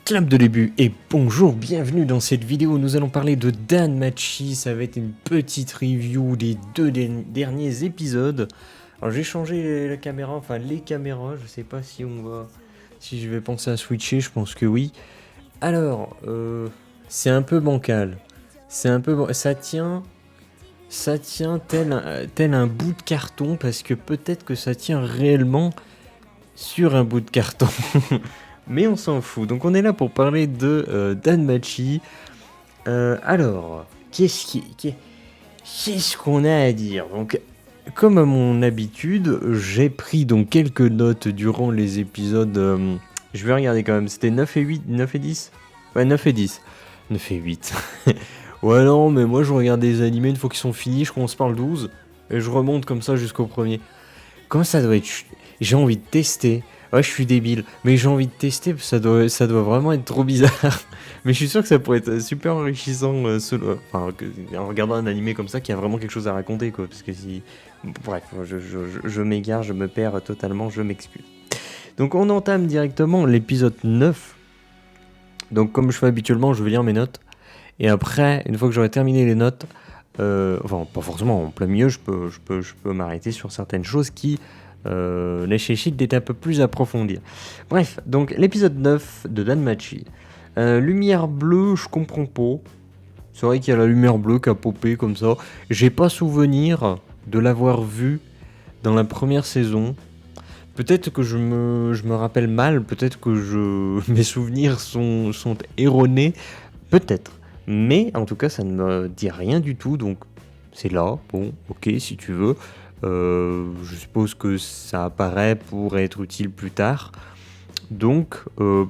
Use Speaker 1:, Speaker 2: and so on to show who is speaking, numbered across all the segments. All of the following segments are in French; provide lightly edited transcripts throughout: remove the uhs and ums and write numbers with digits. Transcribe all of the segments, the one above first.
Speaker 1: Clap de début et bonjour, bienvenue dans cette vidéo. Nous allons parler de DanMachi. Ça va être une petite review des deux derniers épisodes. Alors j'ai changé la caméra, enfin les caméras. Je sais pas si si je vais penser à switcher. Je pense que oui. Alors c'est un peu bancal. Ça tient tel un bout de carton parce que peut-être que ça tient réellement sur un bout de carton. Mais on s'en fout. Donc on est là pour parler de DanMachi. Alors, qu'est-ce qu'on a à dire? Donc, comme à mon habitude, j'ai pris donc quelques notes durant les épisodes. Je vais regarder quand même. C'était 9 et 8, 9 et 10. Ouais, 9 et 10. 9 et 8. Ouais, non, mais moi je regarde des animés une fois qu'ils sont finis. Je commence par le 12. Et je remonte comme ça jusqu'au premier. Comment ça doit être? J'ai envie de tester. Ouais, je suis débile, mais j'ai envie de tester, parce que ça doit vraiment être trop bizarre. Mais je suis sûr que ça pourrait être super enrichissant en regardant un animé comme ça qui a vraiment quelque chose à raconter, quoi. Parce que si. Bref, je m'égare, je me perds totalement, je m'excuse. Donc on entame directement l'épisode 9. Donc comme je fais habituellement, je vais lire mes notes. Et après, une fois que j'aurai terminé les notes, enfin pas forcément en plein milieu, je peux m'arrêter sur certaines choses qui nécessitent d'être un peu plus approfondies. Bref, donc l'épisode 9 de DanMachi. Lumière bleue, je comprends pas. C'est vrai qu'il y a la lumière bleue qui a popé comme ça. J'ai pas souvenir de l'avoir vu dans la première saison. Peut-être que je me rappelle mal, peut-être que mes souvenirs sont erronés, peut-être. Mais en tout cas, ça ne me dit rien du tout, donc c'est là, bon, ok, si tu veux. Je suppose que ça apparaît pour être utile plus tard. Donc,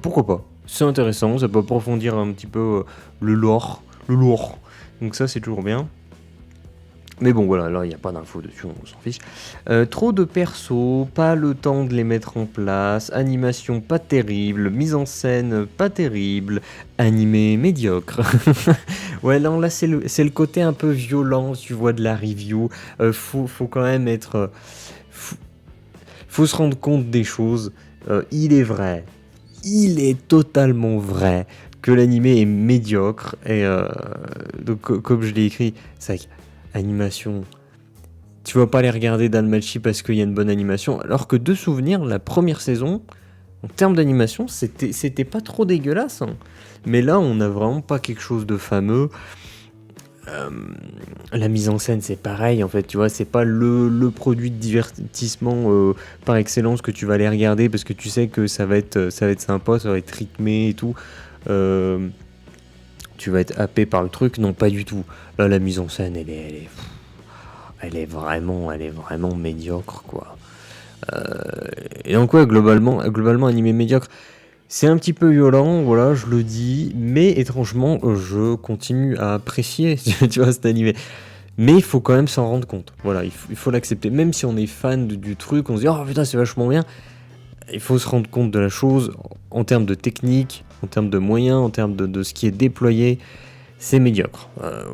Speaker 1: pourquoi pas? C'est intéressant, ça peut approfondir un petit peu le lore. Donc ça, c'est toujours bien. Mais bon, voilà, là, il n'y a pas d'infos dessus, on s'en fiche. Trop de persos, pas le temps de les mettre en place, animation pas terrible, mise en scène pas terrible, animé médiocre. Ouais, non, là, c'est le côté un peu violent, tu vois, de la review. Faut quand même être... faut se rendre compte des choses. Il est totalement vrai que l'animé est médiocre. Et donc, comme je l'ai écrit, c'est vrai que animation, tu vas pas les regarder DanMachi parce qu'il y a une bonne animation, alors que de souvenir, la première saison, en termes d'animation, c'était pas trop dégueulasse, hein. Mais là, on n'a vraiment pas quelque chose de fameux. La mise en scène, c'est pareil, en fait, tu vois, c'est pas le produit de divertissement par excellence que tu vas aller regarder parce que tu sais que ça va être sympa, ça va être rythmé et tout. Tu vas être happé par le truc, non, pas du tout. Là, la mise en scène, elle est vraiment médiocre, quoi. Et donc, ouais, globalement, animé médiocre, c'est un petit peu violent, voilà, je le dis, mais étrangement, je continue à apprécier, tu vois, cet animé. Mais il faut quand même s'en rendre compte, voilà, il faut l'accepter. Même si on est fan du truc, on se dit, oh putain, c'est vachement bien, il faut se rendre compte de la chose en termes de technique, en termes de moyens, en termes de ce qui est déployé. C'est médiocre.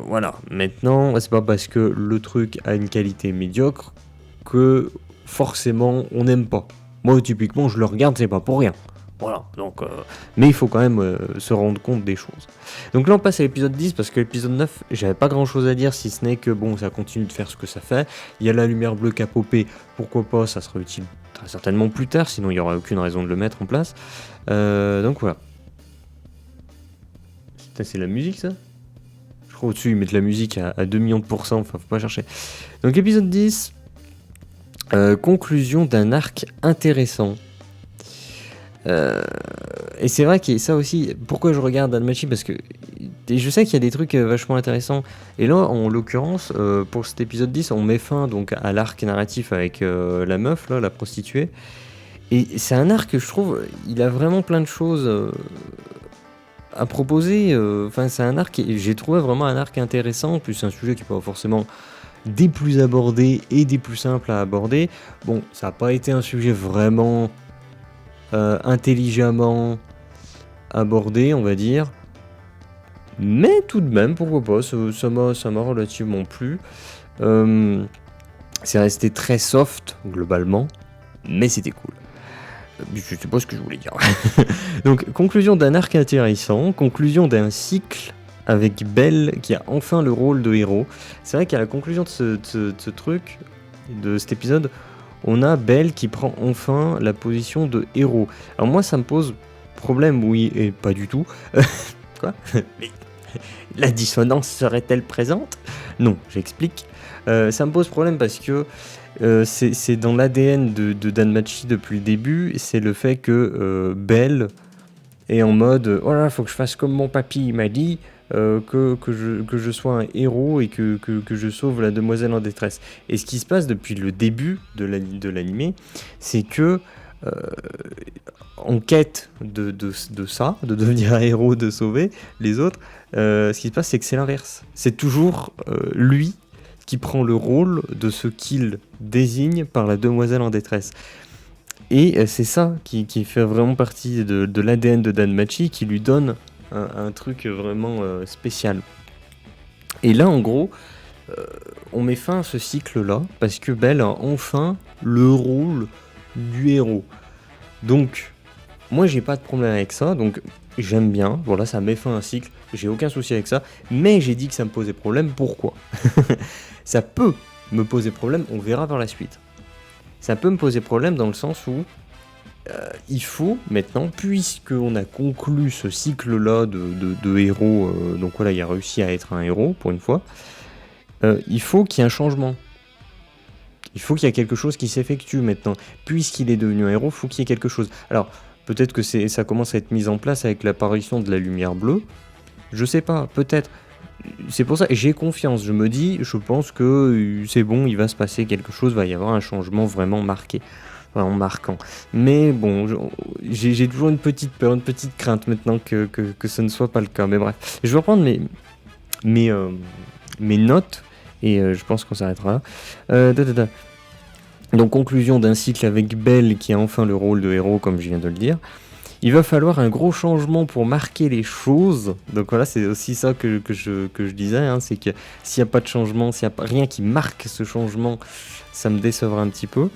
Speaker 1: Voilà. Maintenant, c'est pas parce que le truc a une qualité médiocre que forcément on n'aime pas. Moi, typiquement, je le regarde, c'est pas pour rien. Voilà. Donc, mais il faut quand même se rendre compte des choses. Donc là, on passe à l'épisode 10 parce que l'épisode 9, j'avais pas grand chose à dire si ce n'est que bon, ça continue de faire ce que ça fait. Il y a la lumière bleue qui a popé. Pourquoi pas, ça sera utile très certainement plus tard, sinon il n'y aura aucune raison de le mettre en place. Donc voilà. C'est la musique, ça? Je crois au-dessus, ils mettent la musique à 2 millions de pourcents, enfin, faut pas chercher. Donc, épisode 10, conclusion d'un arc intéressant. Et c'est vrai que ça aussi, pourquoi je regarde DanMachi, parce que je sais qu'il y a des trucs vachement intéressants. Et là, en l'occurrence, pour cet épisode 10, on met fin donc à l'arc narratif avec la meuf, là, la prostituée. Et c'est un arc que je trouve, il a vraiment plein de choses à proposer. Enfin, c'est un arc, j'ai trouvé vraiment un arc intéressant, plus un sujet qui n'est pas forcément des plus abordés et des plus simples à aborder. Bon, ça n'a pas été un sujet vraiment intelligemment abordé, on va dire. Mais tout de même, pourquoi pas, ça m'a relativement plu. C'est resté très soft, globalement, mais c'était cool. Je sais pas ce que je voulais dire. Donc, conclusion d'un arc intéressant, conclusion d'un cycle avec Belle qui a enfin le rôle de héros. C'est vrai qu'à la conclusion de ce truc, de cet épisode, on a Belle qui prend enfin la position de héros. Alors moi, ça me pose problème, oui, et pas du tout. Quoi? Mais la dissonance serait-elle présente? Non, j'explique. Ça me pose problème parce que c'est dans l'ADN de Danmachi depuis le début, c'est le fait que Belle est en mode « Oh là, faut que je fasse comme mon papy m'a dit, que je sois un héros et que je sauve la demoiselle en détresse. » Et ce qui se passe depuis le début de l'animé, c'est que en quête de ça, de devenir un héros, de sauver les autres, ce qui se passe, c'est que c'est l'inverse. C'est toujours lui qui prend le rôle de ce qu'il désigne par la demoiselle en détresse. Et c'est ça qui fait vraiment partie de l'ADN de Danmachi, qui lui donne un truc vraiment spécial. Et là, en gros, on met fin à ce cycle-là, parce que Belle a enfin le rôle du héros. Donc, moi, j'ai pas de problème avec ça, donc j'aime bien. Voilà, ça met fin à un cycle, j'ai aucun souci avec ça, mais j'ai dit que ça me posait problème, pourquoi? Ça peut me poser problème, on verra par la suite. Ça peut me poser problème dans le sens où il faut maintenant, puisqu'on a conclu ce cycle-là de héros, donc voilà, il a réussi à être un héros pour une fois, il faut qu'il y ait un changement. Il faut qu'il y ait quelque chose qui s'effectue maintenant. Puisqu'il est devenu un héros, il faut qu'il y ait quelque chose. Alors, peut-être que ça commence à être mis en place avec l'apparition de la lumière bleue. Je sais pas, peut-être. C'est pour ça, j'ai confiance. Je me dis, je pense que c'est bon, il va se passer quelque chose, il va y avoir un changement vraiment marqué. Vraiment marquant. Mais bon, j'ai toujours une petite peur, une petite crainte maintenant que ce ne soit pas le cas. Mais bref, je vais reprendre mes notes et je pense qu'on s'arrêtera là. Donc, conclusion d'un cycle avec Belle qui a enfin le rôle de héros, comme je viens de le dire. Il va falloir un gros changement pour marquer les choses. Donc voilà, c'est aussi ça que je disais, hein, c'est que s'il n'y a pas de changement, s'il n'y a rien qui marque ce changement, ça me décevra un petit peu.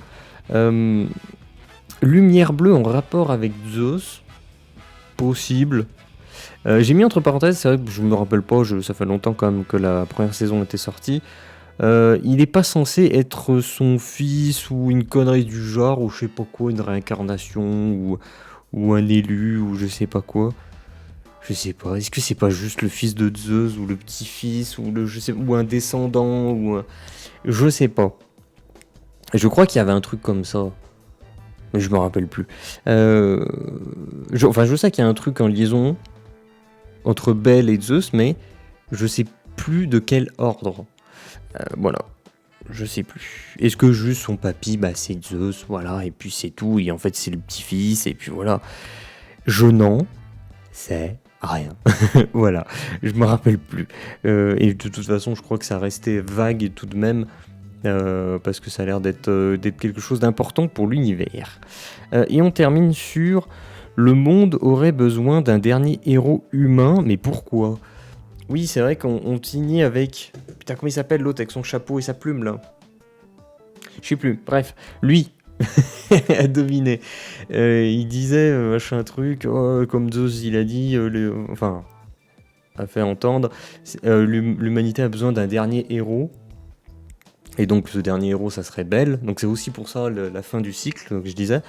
Speaker 1: Lumière bleue en rapport avec Zeus, possible. J'ai mis entre parenthèses, c'est vrai que je me rappelle pas, ça fait longtemps quand même que la première saison était sortie. Il n'est pas censé être son fils ou une connerie du genre, ou je sais pas quoi, une réincarnation, ou un élu, ou je sais pas quoi. Je sais pas, est-ce que c'est pas juste le fils de Zeus, ou le petit-fils, ou un descendant, je sais pas. Je crois qu'il y avait un truc comme ça. Mais je me rappelle plus. Je sais qu'il y a un truc en liaison entre Belle et Zeus, mais je sais plus de quel ordre. Voilà. Je sais plus. Est-ce que juste son papy, c'est Zeus, voilà, et puis c'est tout, et en fait c'est le petit-fils, et puis voilà. Je n'en sais rien. Voilà. Je me rappelle plus. Et de toute façon, je crois que ça restait vague tout de même. Parce que ça a l'air d'être quelque chose d'important pour l'univers. Et on termine sur le monde aurait besoin d'un dernier héros humain, mais pourquoi? Oui, c'est vrai qu'on finit avec... Putain, comment il s'appelle l'autre avec son chapeau et sa plume là? Je sais plus, bref, lui à deviner. Il disait machin truc, comme Zeus il a dit, a fait entendre, l'humanité a besoin d'un dernier héros. Et donc ce dernier héros, ça serait Belle. Donc c'est aussi pour ça la fin du cycle, donc je disais.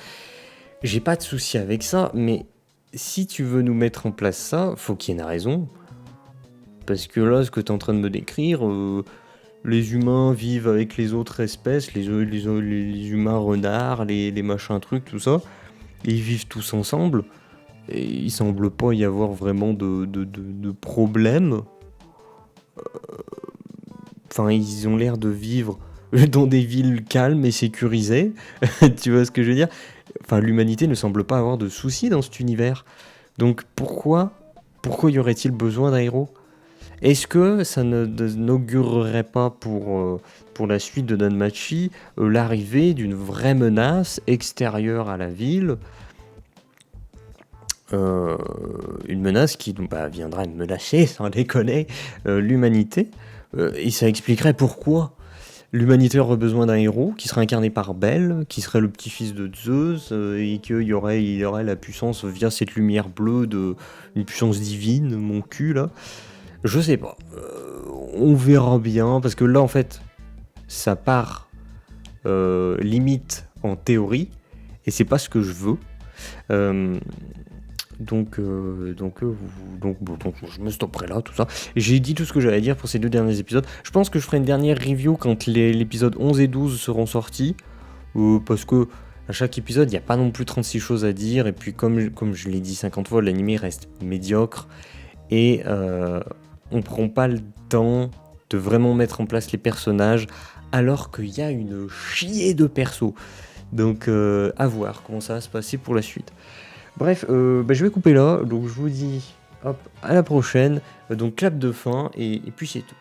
Speaker 1: J'ai pas de souci avec ça, mais si tu veux nous mettre en place ça, faut qu'il y ait une raison. Parce que là, ce que tu es en train de me décrire, les humains vivent avec les autres espèces, les humains renards, les machins trucs, tout ça. Et ils vivent tous ensemble. Et il semble pas y avoir vraiment de problème. Enfin, ils ont l'air de vivre dans des villes calmes et sécurisées. Tu vois ce que je veux dire? Enfin, l'humanité ne semble pas avoir de soucis dans cet univers. Donc pourquoi y aurait-il besoin d'un héros? Est-ce que ça n'augurerait pas pour la suite de Danmachi l'arrivée d'une vraie menace extérieure à la ville? Une menace qui viendra menacer, sans déconner, l'humanité. Et ça expliquerait pourquoi l'humanité aurait besoin d'un héros qui serait incarné par Bel, qui serait le petit-fils de Zeus, et qu'il y aurait la puissance via cette lumière bleue, une puissance divine, mon cul là. Je sais pas. On verra bien, parce que là en fait, ça part limite en théorie, et c'est pas ce que je veux. Euh, donc, je me stopperai là, tout ça. J'ai dit tout ce que j'allais dire pour ces 2 derniers épisodes. Je pense que je ferai une dernière review quand l'épisode 11 et 12 seront sortis. Parce que à chaque épisode, il n'y a pas non plus 36 choses à dire. Et puis, comme je l'ai dit 50 fois, l'anime reste médiocre. Et on prend pas le temps de vraiment mettre en place les personnages, alors qu'il y a une chier de persos. Donc, à voir comment ça va se passer pour la suite. Bref, je vais couper là, donc je vous dis hop, à la prochaine. Donc clap de fin, et puis c'est tout.